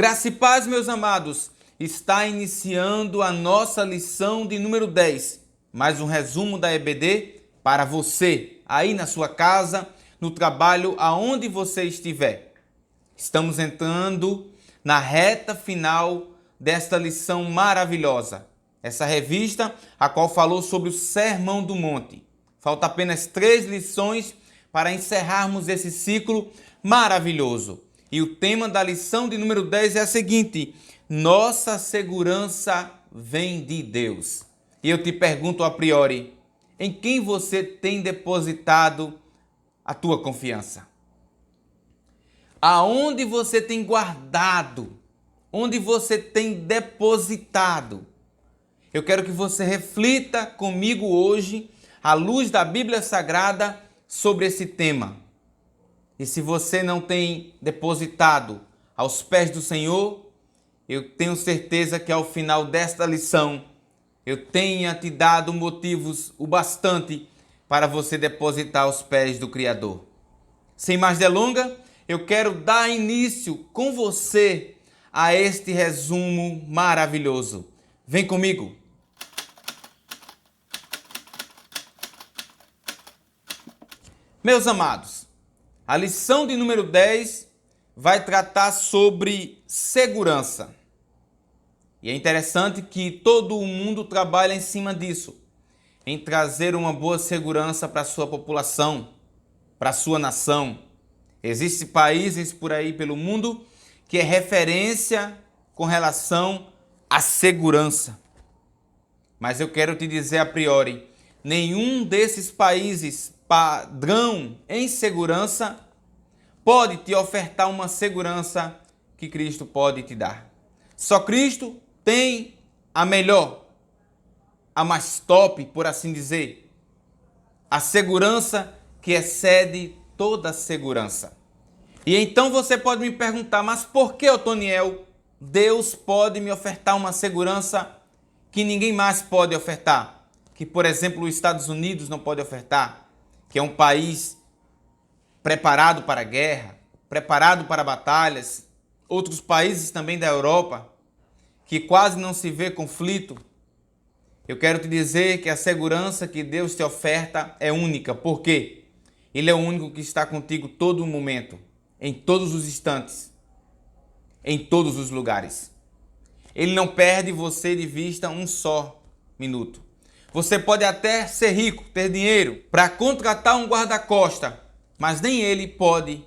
Graça e paz, meus amados. Está iniciando a nossa lição de número 10. Mais um resumo da EBD para você, aí na sua casa, no trabalho, aonde você estiver. Estamos entrando na reta final desta lição maravilhosa. Essa revista, a qual falou sobre o Sermão do Monte. Falta apenas 3 lições para encerrarmos esse ciclo maravilhoso. E o tema da lição de número 10 é a seguinte: nossa segurança vem de Deus. E eu te pergunto a priori, em quem você tem depositado a tua confiança? Aonde você tem guardado? Onde você tem depositado? Eu quero que você reflita comigo hoje, à luz da Bíblia Sagrada, sobre esse tema. E se você não tem depositado aos pés do Senhor, eu tenho certeza que ao final desta lição, eu tenha te dado motivos o bastante para você depositar aos pés do Criador. Sem mais delongas, eu quero dar início com você a este resumo maravilhoso. Vem comigo! Meus amados, a lição de número 10 vai tratar sobre segurança. E é interessante que todo o mundo trabalha em cima disso, em trazer uma boa segurança para a sua população, para a sua nação. Existem países por aí pelo mundo que é referência com relação à segurança. Mas eu quero te dizer a priori, nenhum desses países padrão em segurança pode te ofertar uma segurança que Cristo pode te dar. Só Cristo tem a melhor, a mais top, por assim dizer, a segurança que excede toda segurança. E então você pode me perguntar, mas por que, Otoniel, Deus pode me ofertar uma segurança que ninguém mais pode ofertar? Que, por exemplo, os Estados Unidos não pode ofertar, que é um país preparado para a guerra, preparado para batalhas, outros países também da Europa, que quase não se vê conflito. Eu quero te dizer que a segurança que Deus te oferta é única. Por quê? Ele é o único que está contigo todo o momento, em todos os instantes, em todos os lugares. Ele não perde você de vista um só minuto. Você pode até ser rico, ter dinheiro para contratar um guarda-costas, mas nem ele pode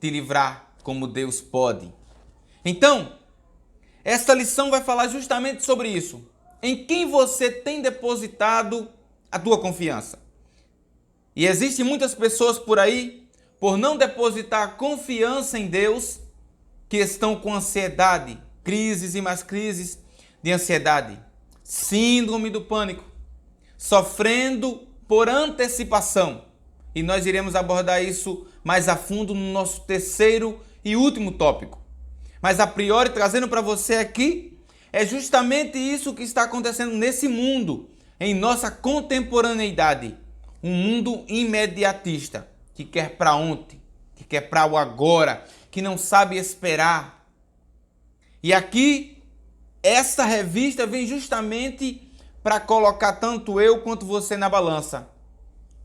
te livrar como Deus pode. Então, esta lição vai falar justamente sobre isso. Em quem você tem depositado a tua confiança? E existem muitas pessoas por aí, por não depositar confiança em Deus, que estão com ansiedade, crises e mais crises de ansiedade, síndrome do pânico, sofrendo por antecipação. E nós iremos abordar isso mais a fundo no nosso terceiro e último tópico. Mas a priori, trazendo para você aqui, é justamente isso que está acontecendo nesse mundo, em nossa contemporaneidade. Um mundo imediatista, que quer para ontem, que quer para o agora, que não sabe esperar. E aqui, essa revista vem justamente para colocar tanto eu quanto você na balança.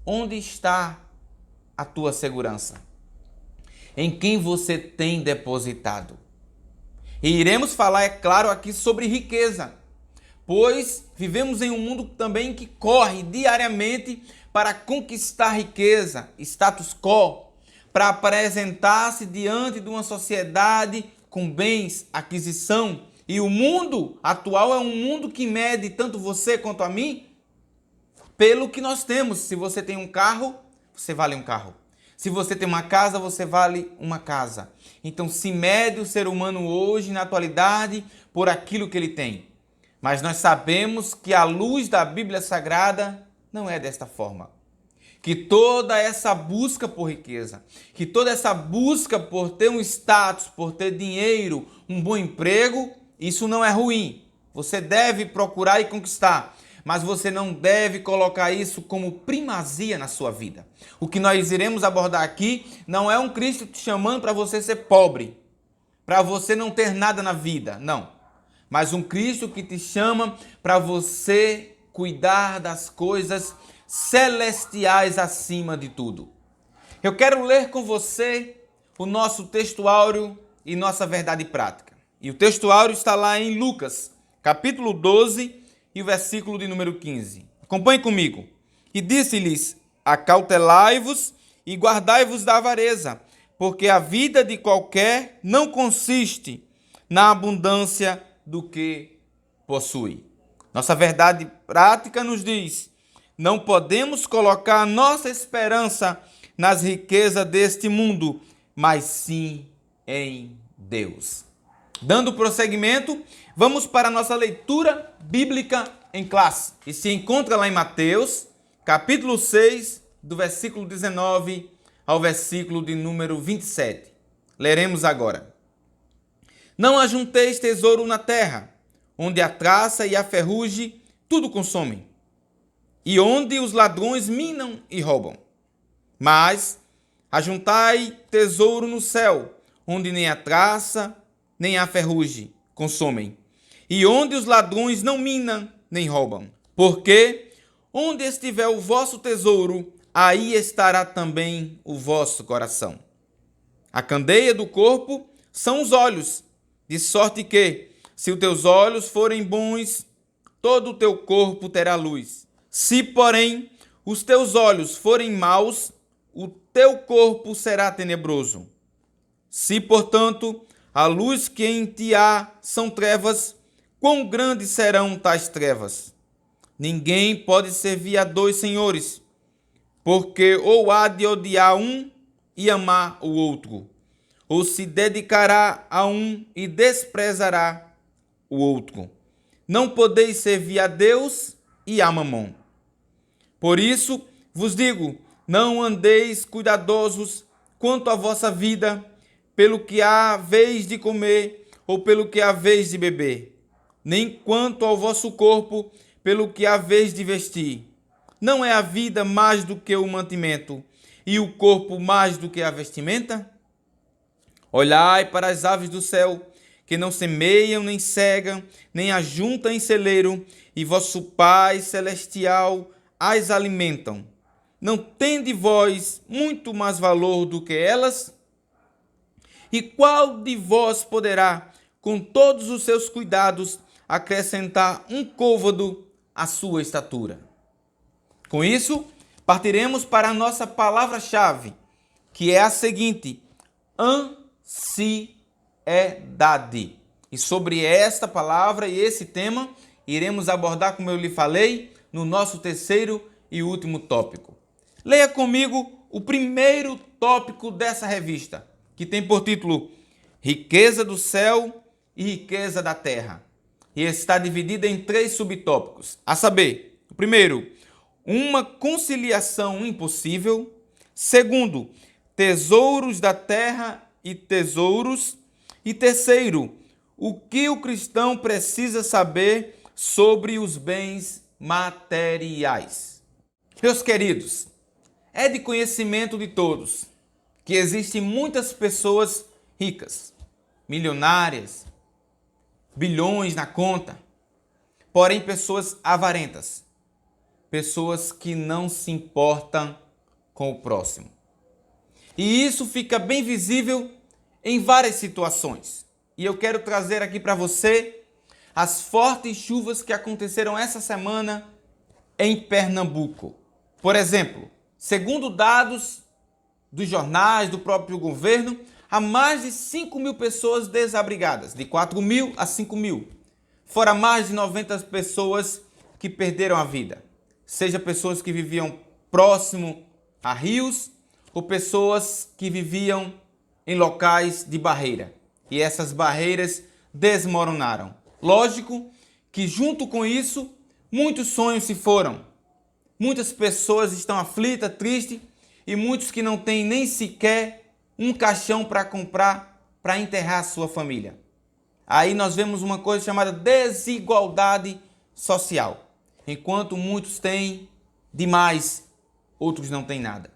Onde está a tua segurança? Em quem você tem depositado? E iremos falar, é claro, aqui sobre riqueza, pois vivemos em um mundo também que corre diariamente para conquistar riqueza, status quo, para apresentar-se diante de uma sociedade com bens, aquisição. E o mundo atual é um mundo que mede tanto você quanto a mim pelo que nós temos. Se você tem um carro, você vale um carro. Se você tem uma casa, você vale uma casa. Então se mede o ser humano hoje, na atualidade, por aquilo que ele tem. Mas nós sabemos que à luz da Bíblia Sagrada não é desta forma. Que toda essa busca por riqueza, que toda essa busca por ter um status, por ter dinheiro, um bom emprego, isso não é ruim. Você deve procurar e conquistar. Mas você não deve colocar isso como primazia na sua vida. O que nós iremos abordar aqui não é um Cristo te chamando para você ser pobre, para você não ter nada na vida, não. Mas um Cristo que te chama para você cuidar das coisas celestiais acima de tudo. Eu quero ler com você o nosso textuário e nossa verdade prática. E o textuário está lá em Lucas, capítulo 12 e o versículo de número 15. Acompanhe comigo. E disse-lhes: acautelai-vos e guardai-vos da avareza, porque a vida de qualquer não consiste na abundância do que possui. Nossa verdade prática nos diz: não podemos colocar nossa esperança nas riquezas deste mundo, mas sim em Deus. Dando prosseguimento, vamos para a nossa leitura bíblica em classe. E se encontra lá em Mateus, capítulo 6, do versículo 19 ao versículo de número 27. Leremos agora. Não ajunteis tesouro na terra, onde a traça e a ferrugem tudo consomem, e onde os ladrões minam e roubam. Mas ajuntai tesouro no céu, onde nem a traça, nem a ferrugem consomem, e onde os ladrões não minam nem roubam. Porque onde estiver o vosso tesouro, aí estará também o vosso coração. A candeia do corpo são os olhos, de sorte que, se os teus olhos forem bons, todo o teu corpo terá luz. Se, porém, os teus olhos forem maus, o teu corpo será tenebroso. Se, portanto, a luz que em ti há são trevas, quão grandes serão tais trevas? Ninguém pode servir a dois senhores, porque ou há de odiar um e amar o outro, ou se dedicará a um e desprezará o outro. Não podeis servir a Deus e a Mamon. Por isso vos digo, não andeis cuidadosos quanto à vossa vida, pelo que há vez de comer ou pelo que há vez de beber, nem quanto ao vosso corpo, pelo que há vez de vestir. Não é a vida mais do que o mantimento, e o corpo mais do que a vestimenta? Olhai para as aves do céu, que não semeiam, nem cegam, nem ajuntam em celeiro, e vosso Pai celestial as alimentam. Não tende vós muito mais valor do que elas? E qual de vós poderá, com todos os seus cuidados, acrescentar um côvado à sua estatura? Com isso, partiremos para a nossa palavra-chave, que é a seguinte: ansiedade. E sobre esta palavra e esse tema, iremos abordar, como eu lhe falei, no nosso terceiro e último tópico. Leia comigo o primeiro tópico dessa revista, que tem por título Riqueza do Céu e Riqueza da Terra. E está dividida em 3 subtópicos, a saber, o primeiro, uma conciliação impossível. Segundo, tesouros da terra e tesouros. E terceiro, o que o cristão precisa saber sobre os bens materiais. Meus queridos, é de conhecimento de todos que existem muitas pessoas ricas, milionárias, bilhões na conta, porém pessoas avarentas, pessoas que não se importam com o próximo. E isso fica bem visível em várias situações. E eu quero trazer aqui para você as fortes chuvas que aconteceram essa semana em Pernambuco. Por exemplo, segundo dados dos jornais, do próprio governo, há mais de 5.000 pessoas desabrigadas, de 4.000 a 5.000. Fora mais de 90 pessoas que perderam a vida. Seja pessoas que viviam próximo a rios ou pessoas que viviam em locais de barreira. E essas barreiras desmoronaram. Lógico que junto com isso, muitos sonhos se foram. Muitas pessoas estão aflitas, tristes, e muitos que não têm nem sequer um caixão para comprar para enterrar a sua família. Aí nós vemos uma coisa chamada desigualdade social. Enquanto muitos têm demais, outros não têm nada.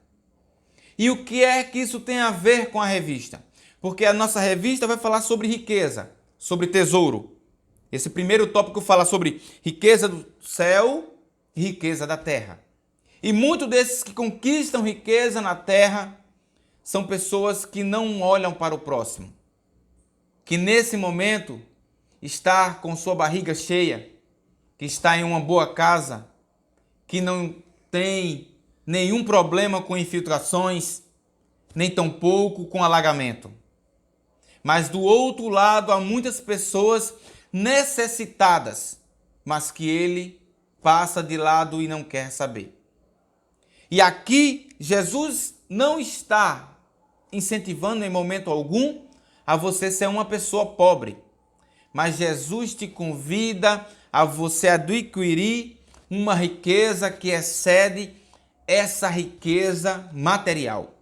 E o que é que isso tem a ver com a revista? porque a nossa revista vai falar sobre riqueza, sobre tesouro. Esse primeiro tópico fala sobre riqueza do céu e riqueza da terra. E muitos desses que conquistam riqueza na terra são pessoas que não olham para o próximo, que nesse momento está com sua barriga cheia, que está em uma boa casa, que não tem nenhum problema com infiltrações, nem tampouco com alagamento. Mas do outro lado há muitas pessoas necessitadas, mas que ele passa de lado e não quer saber. E aqui Jesus não está incentivando em momento algum a você ser uma pessoa pobre, mas Jesus te convida a você adquirir uma riqueza que excede essa riqueza material.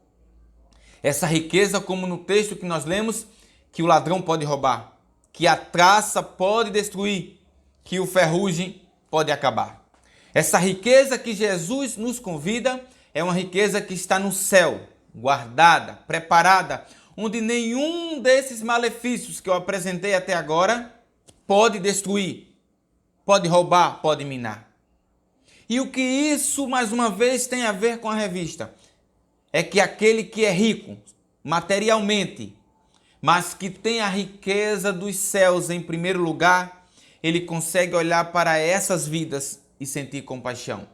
Essa riqueza, como no texto que nós lemos, que o ladrão pode roubar, que a traça pode destruir, que o ferrugem pode acabar. Essa riqueza que Jesus nos convida é uma riqueza que está no céu, guardada, preparada, onde nenhum desses malefícios que eu apresentei até agora pode destruir, pode roubar, pode minar. E o que isso, mais uma vez, tem a ver com a revista? É que aquele que é rico materialmente, mas que tem a riqueza dos céus em primeiro lugar, ele consegue olhar para essas vidas e sentir compaixão,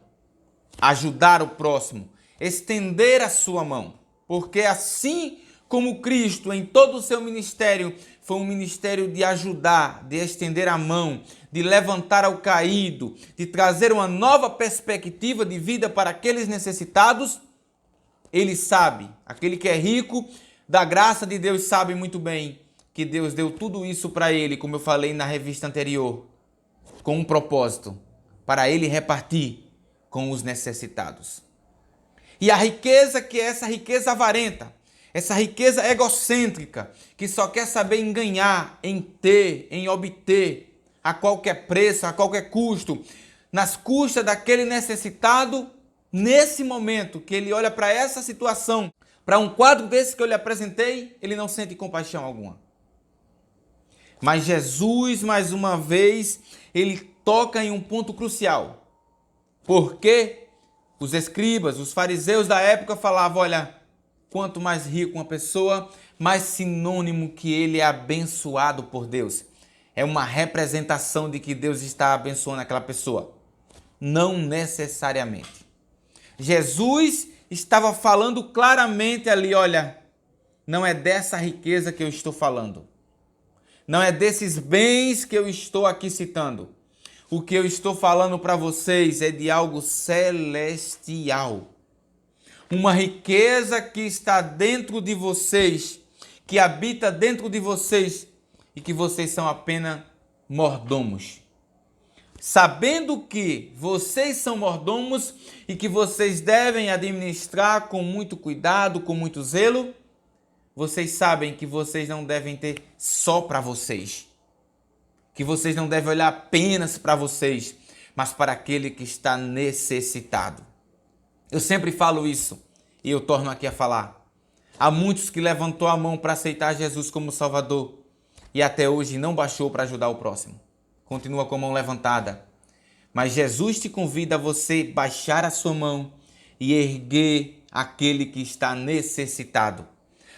ajudar o próximo, estender a sua mão, porque assim como Cristo em todo o seu ministério foi um ministério de ajudar, de estender a mão, de levantar ao caído, de trazer uma nova perspectiva de vida para aqueles necessitados, ele sabe, aquele que é rico da graça de Deus sabe muito bem que Deus deu tudo isso para ele, como eu falei na revista anterior, com um propósito, para ele repartir com os necessitados. E a riqueza que é essa riqueza avarenta, essa riqueza egocêntrica, que só quer saber em ganhar, em ter, em obter, a qualquer preço, a qualquer custo, nas custas daquele necessitado, nesse momento que ele olha para essa situação, para um quadro desse que eu lhe apresentei, ele não sente compaixão alguma. Mas Jesus, mais uma vez, ele toca em um ponto crucial. Porque os escribas, os fariseus da época falavam, olha, quanto mais rico uma pessoa, mais sinônimo que ele é abençoado por Deus. É uma representação de que Deus está abençoando aquela pessoa. Não necessariamente. Jesus estava falando claramente ali, olha, não é dessa riqueza que eu estou falando. Não é desses bens que eu estou aqui citando. O que eu estou falando para vocês é de algo celestial. Uma riqueza que está dentro de vocês, que habita dentro de vocês e que vocês são apenas mordomos. Sabendo que vocês são mordomos e que vocês devem administrar com muito cuidado, com muito zelo, vocês sabem que vocês não devem ter só para vocês. Que vocês não devem olhar apenas para vocês, mas para aquele que está necessitado. Eu sempre falo isso e eu torno aqui a falar. Há muitos que levantou a mão para aceitar Jesus como Salvador e até hoje não baixou para ajudar o próximo. Continua com a mão levantada. Mas Jesus te convida a você baixar a sua mão e erguer aquele que está necessitado.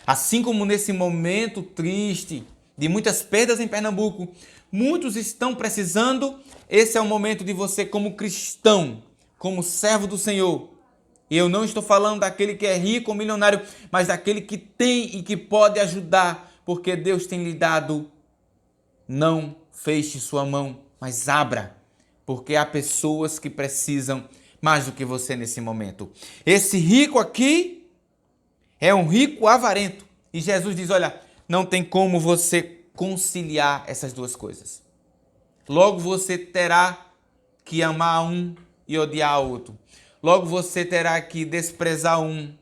Assim como nesse momento triste de muitas perdas em Pernambuco, muitos estão precisando, esse é o momento de você como cristão, como servo do Senhor. E eu não estou falando daquele que é rico ou milionário, mas daquele que tem e que pode ajudar, porque Deus tem lhe dado. Não feche sua mão, mas abra, porque há pessoas que precisam mais do que você nesse momento. Esse rico aqui é um rico avarento. E Jesus diz, olha, não tem como você conciliar essas duas coisas. Logo você terá que amar um e odiar outro. Logo você terá que desprezar um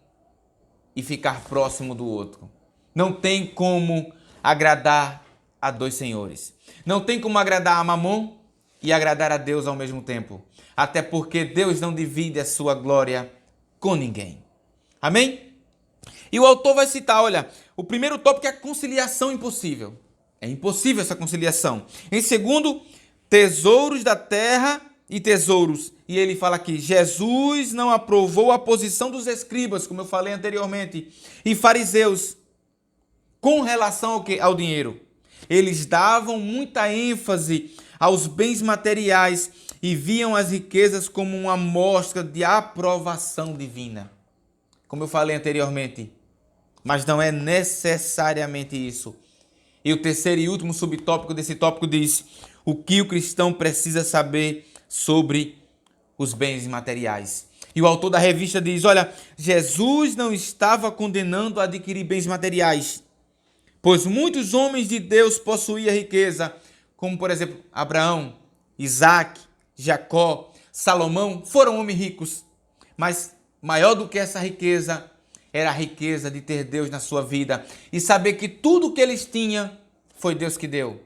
e ficar próximo do outro. Não tem como agradar a dois senhores. Não tem como agradar a Mamon e agradar a Deus ao mesmo tempo. Até porque Deus não divide a sua glória com ninguém. Amém? E o autor vai citar, olha, o primeiro tópico é a conciliação impossível. É impossível essa conciliação. Em segundo, tesouros da terra e tesouros. E ele fala aqui, Jesus não aprovou a posição dos escribas, como eu falei anteriormente, e fariseus, com relação ao quê? Ao dinheiro. Eles davam muita ênfase aos bens materiais e viam as riquezas como uma mostra de aprovação divina. Como eu falei anteriormente, mas não é necessariamente isso. E o terceiro e último subtópico desse tópico diz o que o cristão precisa saber sobre os bens materiais. E o autor da revista diz, olha, Jesus não estava condenando a adquirir bens materiais, pois muitos homens de Deus possuíam riqueza, como por exemplo Abraão, Isaac, Jacó, Salomão, foram homens ricos. Mas maior do que essa riqueza era a riqueza de ter Deus na sua vida e saber que tudo que eles tinham foi Deus que deu.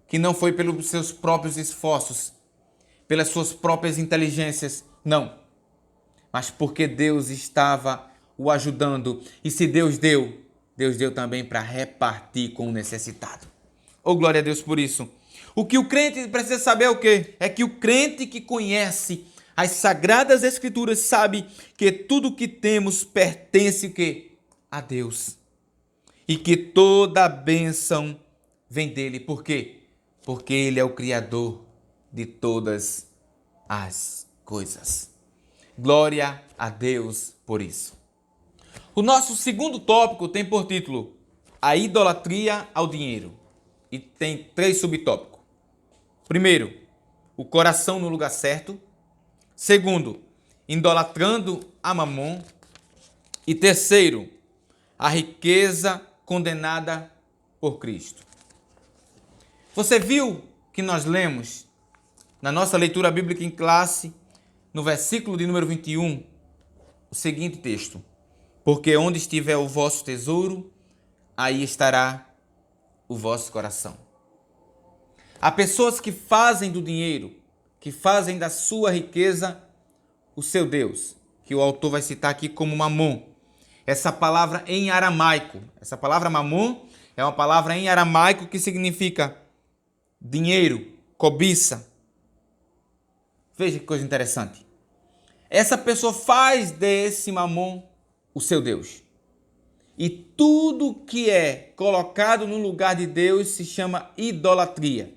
Que não foi pelos seus próprios esforços, pelas suas próprias inteligências, não. Mas porque Deus estava o ajudando. E se Deus deu também para repartir com o necessitado. Oh, glória a Deus por isso. O que o crente precisa saber é o quê? É que o crente que conhece as Sagradas Escrituras sabe que tudo que temos pertence o quê? A Deus. E que toda a bênção vem dele. Por quê? Porque ele é o Criador de todas as coisas. Glória a Deus por isso. O nosso segundo tópico tem por título a idolatria ao dinheiro. E tem 3 subtópicos. Primeiro, o coração no lugar certo. Segundo, idolatrando a mamon. E terceiro, a riqueza condenada por Cristo. Você viu que nós lemos na nossa leitura bíblica em classe, no versículo de número 21, o seguinte texto: porque onde estiver o vosso tesouro, aí estará o vosso coração. Há pessoas que fazem do dinheiro, que fazem da sua riqueza o seu Deus, que o autor vai citar aqui como mamon. Essa palavra em aramaico, essa palavra mamon é uma palavra em aramaico que significa dinheiro, cobiça. Veja que coisa interessante. Essa pessoa faz desse mamon o seu Deus. E tudo que é colocado no lugar de Deus se chama idolatria.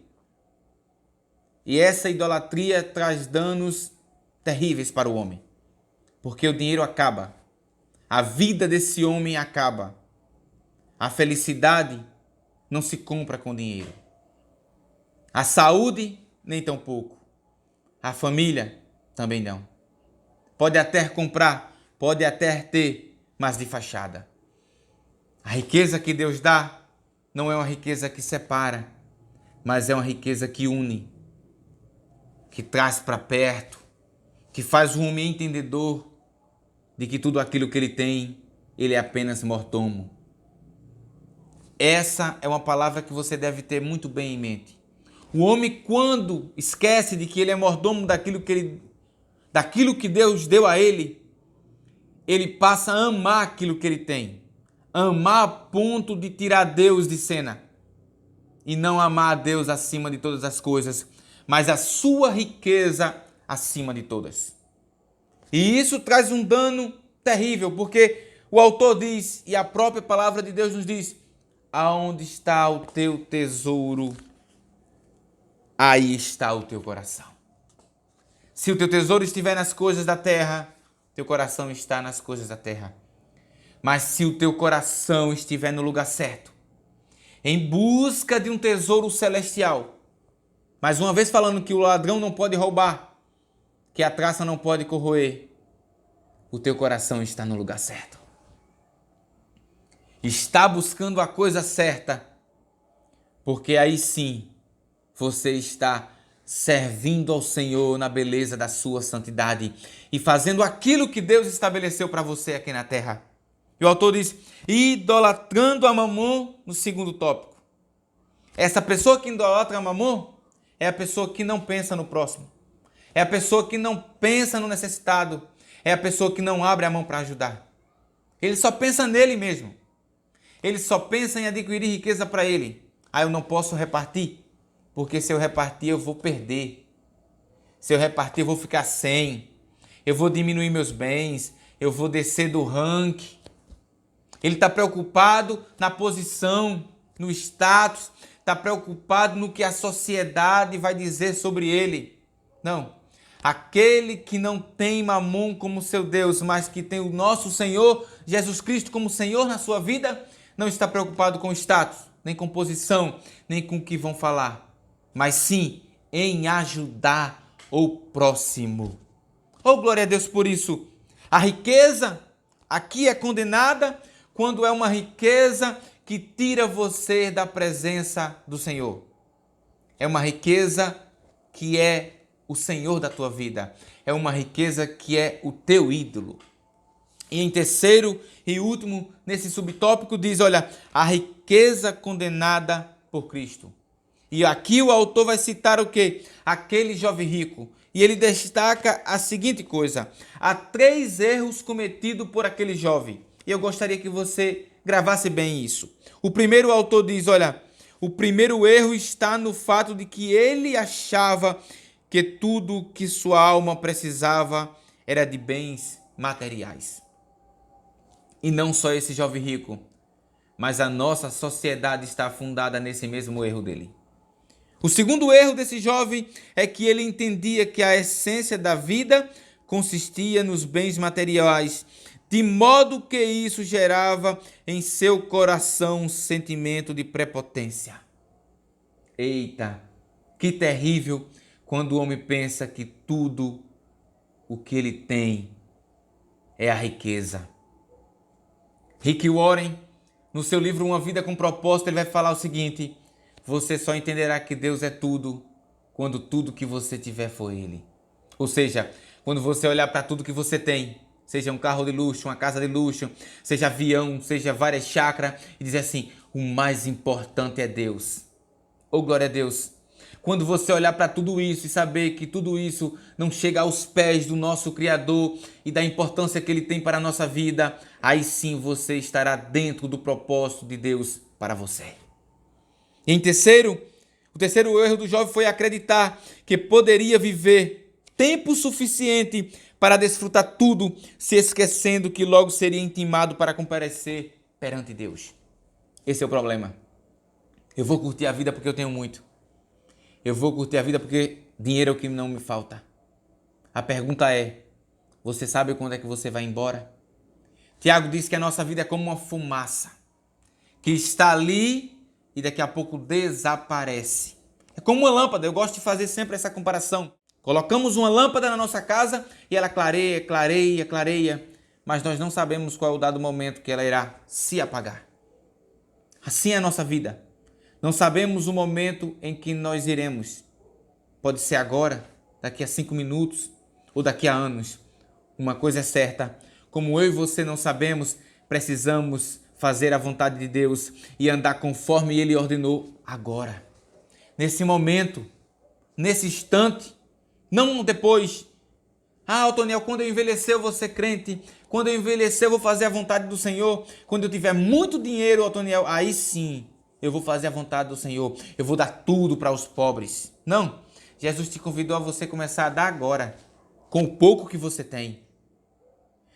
E essa idolatria traz danos terríveis para o homem. Porque o dinheiro acaba. A vida desse homem acaba. A felicidade não se compra com dinheiro. A saúde, nem tão pouco. A família, também não. Pode até comprar, pode até ter, mas de fachada. A riqueza que Deus dá não é uma riqueza que separa, mas é uma riqueza que une, que traz para perto, que faz o homem entendedor de que tudo aquilo que ele tem, ele é apenas mordomo. Essa é uma palavra que você deve ter muito bem em mente. O homem, quando esquece de que ele é mordomo daquilo que Deus deu a ele, ele passa a amar aquilo que ele tem. Amar a ponto de tirar Deus de cena. E não amar a Deus acima de todas as coisas, mas a sua riqueza acima de todas. E isso traz um dano terrível, porque o autor diz, e a própria palavra de Deus nos diz, aonde está o teu tesouro, aí está o teu coração. Se o teu tesouro estiver nas coisas da terra, teu coração está nas coisas da terra. Mas se o teu coração estiver no lugar certo, em busca de um tesouro celestial, mais uma vez falando que o ladrão não pode roubar, que a traça não pode corroer, o teu coração está no lugar certo. Está buscando a coisa certa, porque aí sim você está servindo ao Senhor na beleza da sua santidade e fazendo aquilo que Deus estabeleceu para você aqui na terra. E o autor diz, idolatrando a mamon no segundo tópico. Essa pessoa que idolatra a mamon é a pessoa que não pensa no próximo. É a pessoa que não pensa no necessitado. É a pessoa que não abre a mão para ajudar. Ele só pensa nele mesmo. ele só pensa em adquirir riqueza para ele. Eu não posso repartir, porque se eu repartir eu vou perder. Se eu repartir eu vou ficar sem. Eu vou diminuir meus bens, eu vou descer do ranking. Ele está preocupado na posição, no status, está preocupado no que a sociedade vai dizer sobre ele. Não. Aquele que não tem Mamon como seu Deus, mas que tem o nosso Senhor, Jesus Cristo, como Senhor na sua vida, não está preocupado com status, nem com posição, nem com o que vão falar, mas sim em ajudar o próximo. Oh, glória a Deus por isso. A riqueza aqui é condenada quando é uma riqueza que tira você da presença do Senhor. É uma riqueza que é o Senhor da tua vida. É uma riqueza que é o teu ídolo. E em terceiro e último, nesse subtópico, diz, olha, a riqueza condenada por Cristo. E aqui o autor vai citar o quê? Aquele jovem rico. E ele destaca a seguinte coisa. Há 3 erros cometidos por aquele jovem. E eu gostaria que você gravasse bem isso. O primeiro, o autor diz, olha, o primeiro erro está no fato de que ele achava que tudo que sua alma precisava era de bens materiais. E não só esse jovem rico, mas a nossa sociedade está fundada nesse mesmo erro dele. O segundo erro desse jovem é que ele entendia que a essência da vida consistia nos bens materiais, de modo que isso gerava em seu coração um sentimento de prepotência. Eita, que terrível quando o homem pensa que tudo o que ele tem é a riqueza. Rick Warren, no seu livro Uma Vida com Propósito, ele vai falar o seguinte: você só entenderá que Deus é tudo quando tudo que você tiver for Ele. Ou seja, quando você olhar para tudo que você tem, seja um carro de luxo, uma casa de luxo, seja avião, seja várias chácaras, e dizer assim, o mais importante é Deus. Oh, glória a Deus. Quando você olhar para tudo isso e saber que tudo isso não chega aos pés do nosso Criador e da importância que Ele tem para a nossa vida, aí sim você estará dentro do propósito de Deus para você. E em terceiro, o terceiro erro do jovem foi acreditar que poderia viver tempo suficiente para desfrutar tudo, se esquecendo que logo seria intimado para comparecer perante Deus. Esse é o problema. Eu vou curtir a vida porque eu tenho muito. Eu vou curtir a vida porque dinheiro é o que não me falta. A pergunta é, você sabe quando é que você vai embora? Tiago diz que a nossa vida é como uma fumaça, que está ali e daqui a pouco desaparece. É como uma lâmpada, eu gosto de fazer sempre essa comparação. Colocamos uma lâmpada na nossa casa e ela clareia, clareia, clareia, mas nós não sabemos qual é o dado momento que ela irá se apagar. Assim é a nossa vida. Não sabemos o momento em que nós iremos. Pode ser agora, daqui a 5 minutos ou daqui a anos. Uma coisa é certa, como eu e você não sabemos, precisamos fazer a vontade de Deus e andar conforme Ele ordenou agora. Nesse momento, nesse instante, não depois. Otoniel, quando eu envelhecer eu vou ser crente. Quando eu envelhecer eu vou fazer a vontade do Senhor. Quando eu tiver muito dinheiro, Otoniel, aí sim eu vou fazer a vontade do Senhor. Eu vou dar tudo para os pobres. Não. Jesus te convidou a você começar a dar agora, com o pouco que você tem.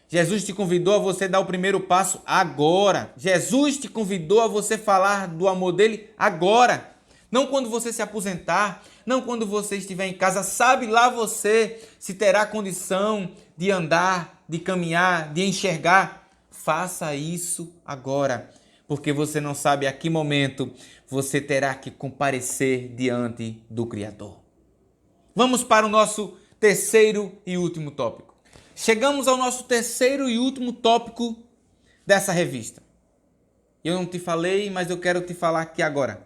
Jesus te convidou a você dar o primeiro passo agora. Jesus te convidou a você falar do amor dele agora. Não quando você se aposentar, não quando você estiver em casa. Sabe lá você se terá condição de andar, de caminhar, de enxergar. Faça isso agora, porque você não sabe a que momento você terá que comparecer diante do Criador. Vamos para o nosso terceiro e último tópico. Chegamos ao nosso terceiro e último tópico dessa revista. Eu não te falei, mas eu quero te falar aqui agora.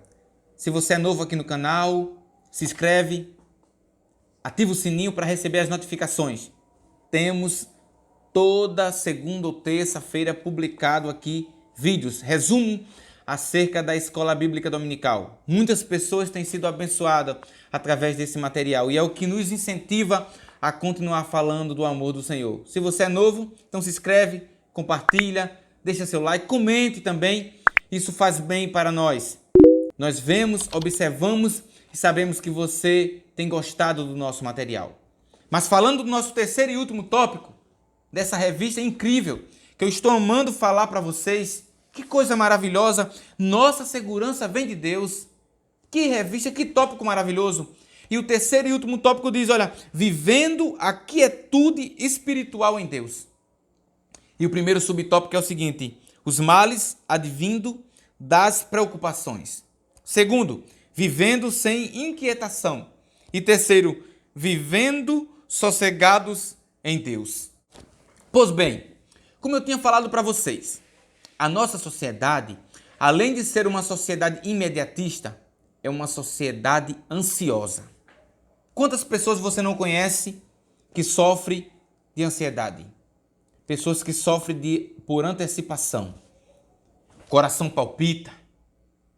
Se você é novo aqui no canal, se inscreve, ativa o sininho para receber as notificações. Temos toda segunda ou terça-feira publicado aqui vídeos, resumo acerca da Escola Bíblica Dominical. Muitas pessoas têm sido abençoadas através desse material e é o que nos incentiva a continuar falando do amor do Senhor. Se você é novo, então se inscreve, compartilha, deixa seu like, comente também isso faz bem para nós. Nós vemos, observamos e sabemos que você tem gostado do nosso material. Mas falando do nosso terceiro e último tópico, dessa revista incrível, que eu estou amando falar para vocês, que coisa maravilhosa, nossa segurança vem de Deus. Que revista, que tópico maravilhoso. E o terceiro e último tópico diz, olha, vivendo a quietude espiritual em Deus. E o primeiro subtópico é o seguinte, os males advindo das preocupações. Segundo, vivendo sem inquietação. E terceiro, vivendo sossegados em Deus. Pois bem, como eu tinha falado para vocês, a nossa sociedade, além de ser uma sociedade imediatista, é uma sociedade ansiosa. Quantas pessoas você não conhece que sofrem de ansiedade? Pessoas que sofrem por antecipação. Coração palpita,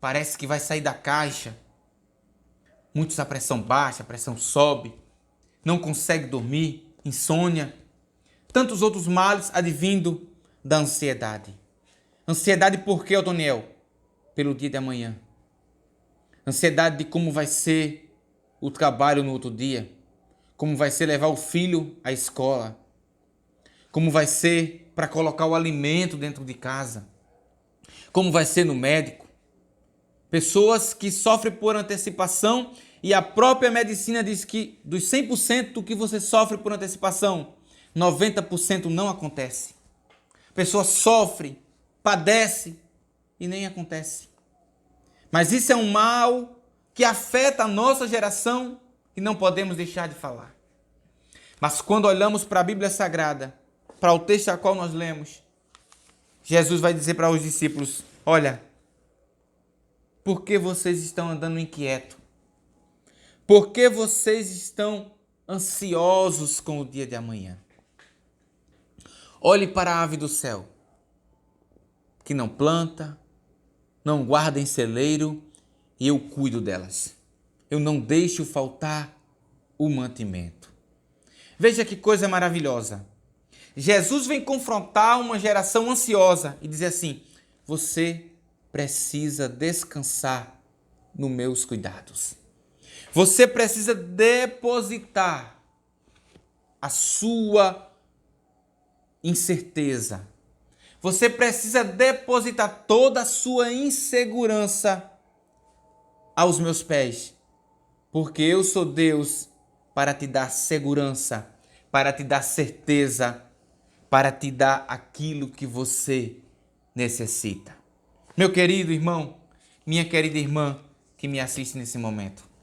parece que vai sair da caixa. Muitos a pressão baixa, a pressão sobe, não consegue dormir, insônia. Tantos outros males advindo da ansiedade. Ansiedade por quê, Otoniel? Pelo dia de amanhã. Ansiedade de como vai ser o trabalho no outro dia. Como vai ser levar o filho à escola. Como vai ser para colocar o alimento dentro de casa. Como vai ser no médico. Pessoas que sofrem por antecipação e a própria medicina diz que dos 100% do que você sofre por antecipação, 90% não acontece. A pessoa sofre, padece e nem acontece. Mas isso é um mal que afeta a nossa geração e não podemos deixar de falar. Mas quando olhamos para a Bíblia Sagrada, para o texto a qual nós lemos, Jesus vai dizer para os discípulos, olha, por que vocês estão andando inquietos? Por que vocês estão ansiosos com o dia de amanhã? Olhe para a ave do céu, que não planta, não guarda em celeiro, e eu cuido delas. Eu não deixo faltar o mantimento. Veja que coisa maravilhosa. Jesus vem confrontar uma geração ansiosa e dizer assim, você precisa descansar nos meus cuidados. Você precisa depositar a sua incerteza. Você precisa depositar toda a sua insegurança aos meus pés. Porque eu sou Deus para te dar segurança, para te dar certeza, para te dar aquilo que você necessita. Meu querido irmão, minha querida irmã que me assiste nesse momento.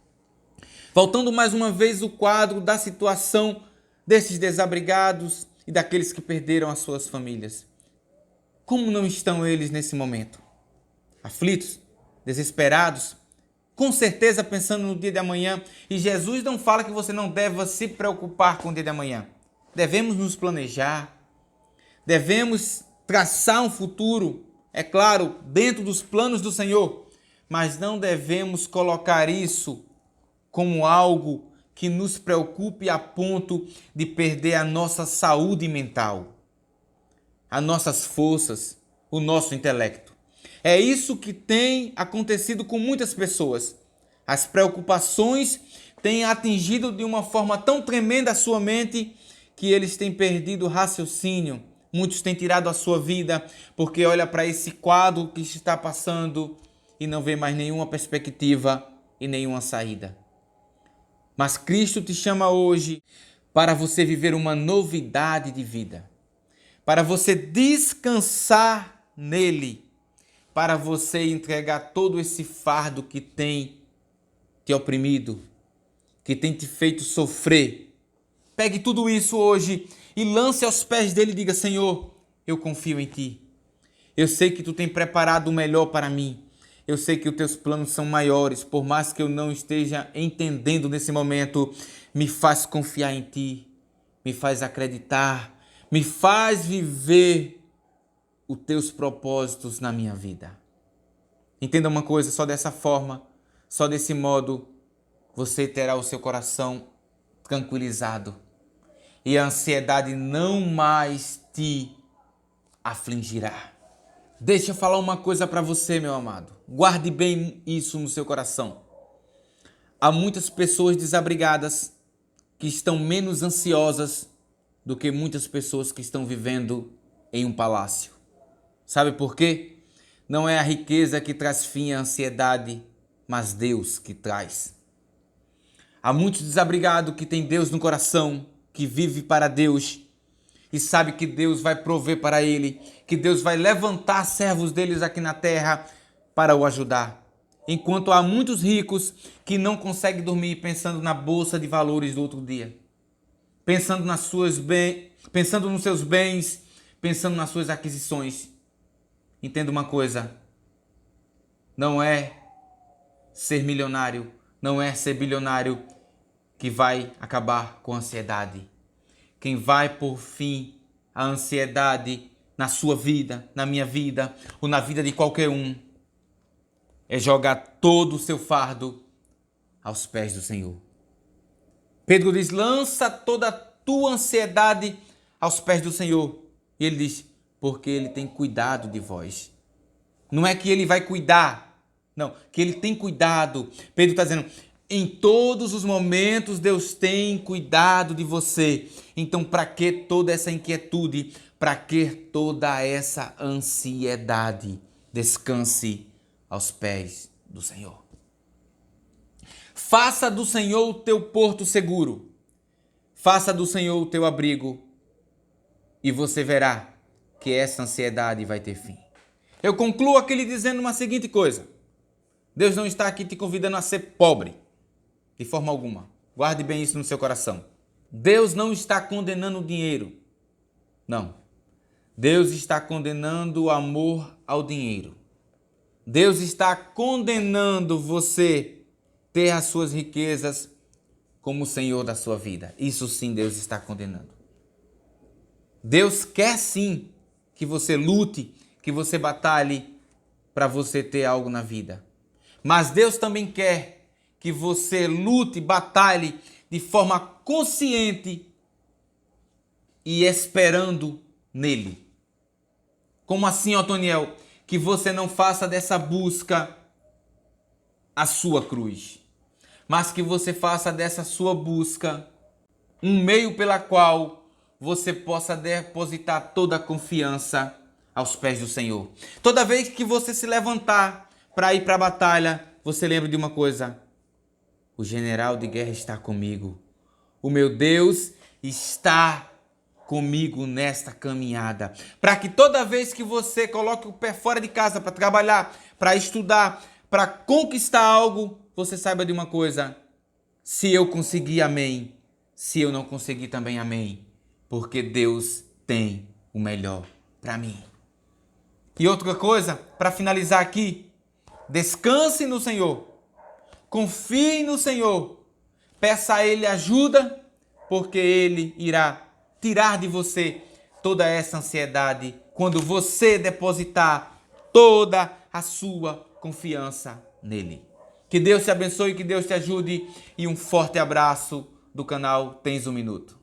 Voltando mais uma vez o quadro da situação desses desabrigados e daqueles que perderam as suas famílias. Como não estão eles nesse momento? Aflitos, desesperados, com certeza pensando no dia de amanhã. E Jesus não fala que você não deve se preocupar com o dia de amanhã. Devemos nos planejar, devemos traçar um futuro, é claro, dentro dos planos do Senhor, mas não devemos colocar isso como algo que nos preocupe a ponto de perder a nossa saúde mental, as nossas forças, o nosso intelecto. É isso que tem acontecido com muitas pessoas. As preocupações têm atingido de uma forma tão tremenda a sua mente que eles têm perdido o raciocínio. Muitos têm tirado a sua vida porque olha para esse quadro que está passando e não vê mais nenhuma perspectiva e nenhuma saída. Mas Cristo te chama hoje para você viver uma novidade de vida, para você descansar nele, para você entregar todo esse fardo que tem te oprimido, que tem te feito sofrer. Pegue tudo isso hoje e lance aos pés dele e diga, Senhor, eu confio em ti. Eu sei que tu tem preparado o melhor para mim. Eu sei que os teus planos são maiores, por mais que eu não esteja entendendo nesse momento, me faz confiar em ti, me faz acreditar, me faz viver os teus propósitos na minha vida. Entenda uma coisa, só dessa forma, só desse modo, você terá o seu coração tranquilizado e a ansiedade não mais te afligirá. Deixa eu falar uma coisa para você, meu amado. Guarde bem isso no seu coração. Há muitas pessoas desabrigadas que estão menos ansiosas do que muitas pessoas que estão vivendo em um palácio. Sabe por quê? Não é a riqueza que traz fim à ansiedade, mas Deus que traz. Há muitos desabrigados que têm Deus no coração, que vive para Deus e sabe que Deus vai prover para ele, que Deus vai levantar servos deles aqui na terra para o ajudar. Enquanto há muitos ricos que não conseguem dormir pensando na bolsa de valores do outro dia, pensando pensando nos seus bens, pensando nas suas aquisições. Entenda uma coisa, não é ser milionário, não é ser bilionário que vai acabar com a ansiedade. Quem vai por fim a ansiedade na sua vida, na minha vida ou na vida de qualquer um, é jogar todo o seu fardo aos pés do Senhor. Pedro diz, lança toda a tua ansiedade aos pés do Senhor. E ele diz, porque Ele tem cuidado de vós. Não é que Ele vai cuidar, não, que Ele tem cuidado. Pedro está dizendo, em todos os momentos Deus tem cuidado de você. Então para que toda essa inquietude? Para que toda essa ansiedade? Descanse aos pés do Senhor. Faça do Senhor o teu porto seguro. Faça do Senhor o teu abrigo. E você verá que essa ansiedade vai ter fim. Eu concluo aqui lhe dizendo uma seguinte coisa. Deus não está aqui te convidando a ser pobre. De forma alguma. Guarde bem isso no seu coração. Deus não está condenando o dinheiro. Não. Deus está condenando o amor ao dinheiro. Deus está condenando você ter as suas riquezas como o Senhor da sua vida. Isso sim Deus está condenando. Deus quer sim que você lute, que você batalhe para você ter algo na vida. Mas Deus também quer que você lute, batalhe de forma consciente e esperando nele. Como assim, Otoniel? Que você não faça dessa busca a sua cruz, mas que você faça dessa sua busca um meio pela qual você possa depositar toda a confiança aos pés do Senhor. Toda vez que você se levantar para ir para a batalha, você lembra de uma coisa: o general de guerra está comigo. O meu Deus está comigo nesta caminhada. Para que toda vez que você coloque o pé fora de casa para trabalhar, para estudar, para conquistar algo, você saiba de uma coisa: se eu conseguir, amém. Se eu não conseguir, também amém. Porque Deus tem o melhor para mim. E outra coisa, para finalizar aqui, descanse no Senhor. Confie no Senhor. Peça a Ele ajuda, porque Ele irá tirar de você toda essa ansiedade quando você depositar toda a sua confiança nele. Que Deus te abençoe, que Deus te ajude e um forte abraço do canal Tens um Minuto.